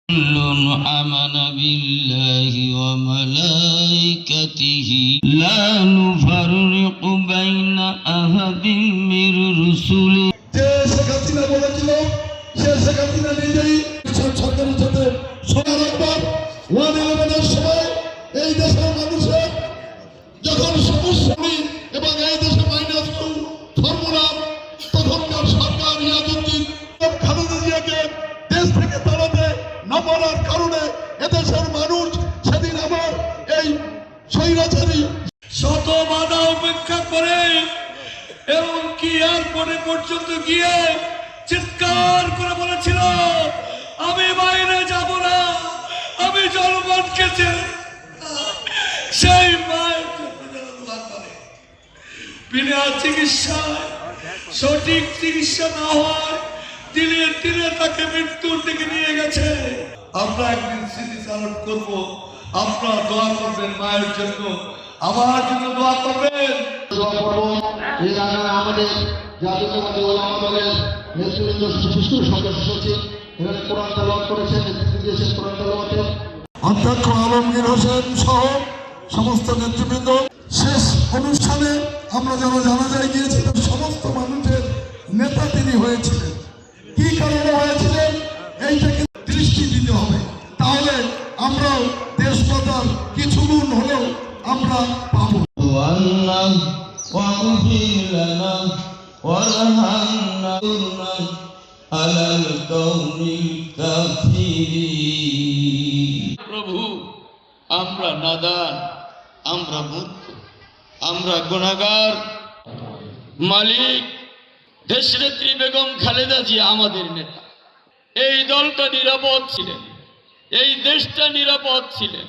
كل آمن بالله وملائكته لا نفرق بين أحد من رسله যে শেখ হাসিনা বলেছিল সে শেখ হাসিনা নিজেই সরকারের সাথে একবার 1/11-এর সময় এই দেশের মানুষের যখন সমস্যা এবং এই দেশে -2 ফর্মুলা তখনকার সরকার ইয়াজউদ্দিন খালেদা জিয়াকে দেশ থেকে তাড়াতে না পারার কারণে এদেশের মানুষ সেদিন আবার এই স্বৈরাচারী শত বাধা উপেক্ষা করে এবং কি এয়ারপোর্টে পর্যন্ত গিয়ে চিৎকার করে বলেছিল, আমি বাইরে যাব না, আমি জনগণকে সেই মায়ের বিনা চিকিৎসায় সঠিক চিকিৎসা না হয় দিনে দিনে তাকে মৃত্যুর দিকে নিয়ে গেছে। আমরা একদিন স্মৃতিচারণ করব, আপনারা দোয়া করবেন মায়ের জন্য, আমার জন্য দোয়া করবেন। এর আগে আমাদের জাতীয়তাবাদী ওলামা দলের নেতৃবৃন্দ সুস্থ সদস্য সচিব এখানে কোরআন তেলাওয়াত করেছেন, নেতৃত্ব দিয়েছেন কোরআন তেলাওয়াতে অধ্যক্ষ আলমগীর হোসেন সহ সমস্ত নেতৃবৃন্দ। শেষ অনুষ্ঠানে আমরা যারা জানাজায় গিয়েছিলাম সমস্ত মানুষের নেতা তিনি হয়েছিলেন। কি কারণে হয়েছিলেন এইটাকে দৃষ্টি দিতে হবে, তাহলে আমরাও দেশমাতার কিছু গুণ হলেও আমরা পাবো। واغفر لنا وارحمنا على القوم الكافرين প্রভু, আমরা নাদান, আমরা মূর্খ, আমরা গুনাহগার। মালিক, দেশনেত্রী বেগম খালেদা জিয়া আমাদের নেতা। এই দলটা নিরাপদ ছিলেন, এই দেশটা নিরাপদ ছিলেন।